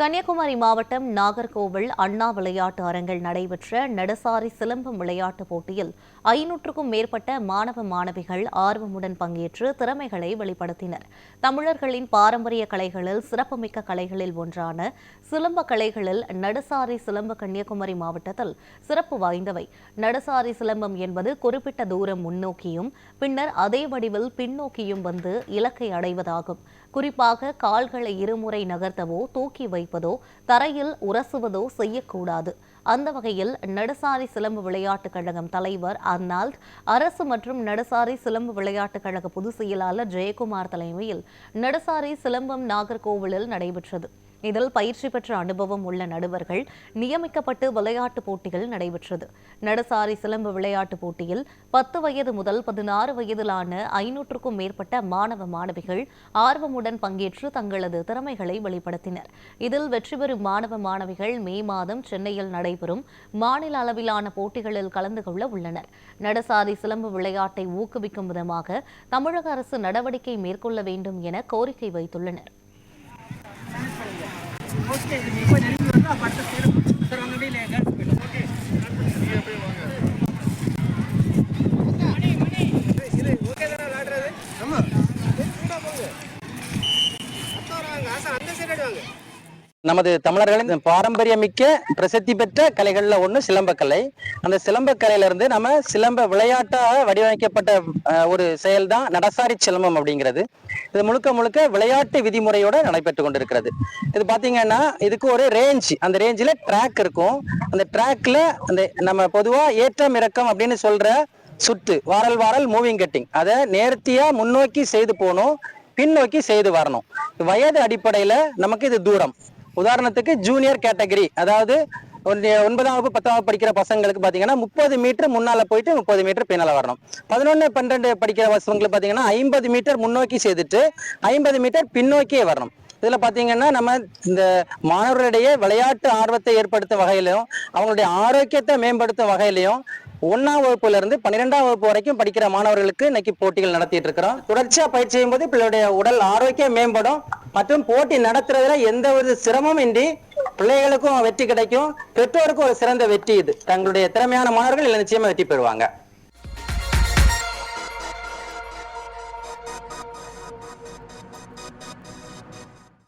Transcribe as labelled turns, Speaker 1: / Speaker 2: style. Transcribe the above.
Speaker 1: கன்னியாகுமரி மாவட்டம் நாகர்கோவில் அண்ணா விளையாட்டு அரங்கில் நடைபெற்ற நெடுசாரி சிலம்பம் விளையாட்டுப் போட்டியில் 500க்கும் மேற்பட்ட மாணவ மாணவிகள் ஆர்வமுடன் பங்கேற்று திறமைகளை வெளிப்படுத்தினர். தமிழர்களின் பாரம்பரிய கலைகளில் சிறப்புமிக்க கலைகளில் ஒன்றான சிலம்ப கலைகளில் நடுசாரி சிலம்ப கன்னியாகுமரி மாவட்டத்தில் சிறப்பு வாய்ந்தவை. நடுசாரி சிலம்பம் என்பது குறிப்பிட்ட தூரம் முன்னோக்கியும் பின்னர் அதே வடிவில் பின்னோக்கியும் வந்து இலக்கை அடைவதாகும். குறிப்பாக கால்களை இருமுறை நகர்த்தவோ தூக்கி வைப்பதோ தரையில் உரசுவதோ செய்யக்கூடாது. அந்த வகையில் நடுசாரி சிலம்பு விளையாட்டுக் கழகம் தலைவர் அர்னால்ட், அரசு மற்றும் நடுசாரி சிலம்பு விளையாட்டுக் கழக பொதுச் செயலாளர் ஜெயக்குமார் தலைமையில் நடுசாரி சிலம்பம் நாகர்கோவிலில் நடைபெற்றது. இதில் பயிற்சி பெற்ற அனுபவம் உள்ள நடுவர்கள் நியமிக்கப்பட்டு விளையாட்டுப் போட்டிகள் நடைபெற்றது. நடுசாரி சிலம்பு விளையாட்டுப் போட்டியில் 10 வயது முதல் 16 வயதிலான 500க்கும் மேற்பட்ட மாணவ மாணவிகள் ஆர்வமுடன் பங்கேற்று தங்களது திறமைகளை வெளிப்படுத்தினர். இதில் வெற்றி பெறும் மாணவ மாணவிகள் மே மாதம் சென்னையில் நடைபெறும் மாநில அளவிலான போட்டிகளில் கலந்து கொள்ள உள்ளனர். நடுசாரி சிலம்பு விளையாட்டை ஊக்குவிக்கும் விதமாக தமிழக அரசு நடவடிக்கை மேற்கொள்ள வேண்டும் என கோரிக்கை வைத்துள்ளனர்.
Speaker 2: நமது தமிழர்களின் பாரம்பரியமிக்க பிரசித்தி பெற்ற கலைகள்ல ஒண்ணு சிலம்பக்கலை. அந்த சிலம்பக்கலையில இருந்து நம்ம சிலம்ப விளையாட்டாக வடிவமைக்கப்பட்ட ஒரு செயல் தான் நடுசாரி சிலம்பம் அப்படிங்கிறது. இது முழுக்க முழுக்க விளையாட்டு விதிமுறையோட நடைபெற்று கொண்டிருக்கிறது. இது பாத்தீங்கன்னா இதுக்கு ஒரு ரேஞ்ச், அந்த ரேஞ்சில் ட்ராக் இருக்கும். அந்த ட்ராக்ல அந்த நம்ம பொதுவா ஏற்றம் இறக்கம் அப்படின்னு சொல்ற சுற்று வாரல் மூவிங் கட்டிங் அதை நேர்த்தியா முன்னோக்கி செய்து போகணும், பின்னோக்கி செய்து வரணும். வயது அடிப்படையில நமக்கு இது தூரம். உதாரணத்துக்கு ஜூனியர் கேட்டகரி, அதாவது 9ஆம் வகுப்பு 10ஆம் வகுப்பு படிக்கிற பசங்களுக்கு பாத்தீங்கன்னா 30 மீட்டர் முன்னால போயிட்டு 30 மீட்டர் பின்னால வரணும். 11 12 படிக்கிற பசங்களுக்கு பாத்தீங்கன்னா 50 மீட்டர் முன்னோக்கி செய்துட்டு 50 மீட்டர் பின்னோக்கியே வரணும். இதுல பாத்தீங்கன்னா நம்ம இந்த மாணவர்களிடையே விளையாட்டு ஆர்வத்தை ஏற்படுத்தும் வகையிலும் அவங்களுடைய ஆரோக்கியத்தை மேம்படுத்தும் வகையிலையும் 1ஆம் வகுப்புல இருந்து 12ஆம் வகுப்பு வரைக்கும் படிக்கிற மாணவர்களுக்கு இன்னைக்கு போட்டிகள் நடத்திட்டு இருக்கிறோம். தொடர்ச்சியா பயிற்சி செய்யும் போது பிள்ளைகளுடைய உடல் ஆரோக்கியம் மேம்படும் மற்றும் போட்டி நடத்துறதுல எந்த ஒரு சிரமமும் இன்றி பிள்ளைகளுக்கும் வெற்றி கிடைக்கும், பெற்றோருக்கும் ஒரு சிறந்த வெற்றி. இது தங்களுடைய திறமையான மாணவர்கள் நிச்சயமா வெற்றி பெறுவாங்க.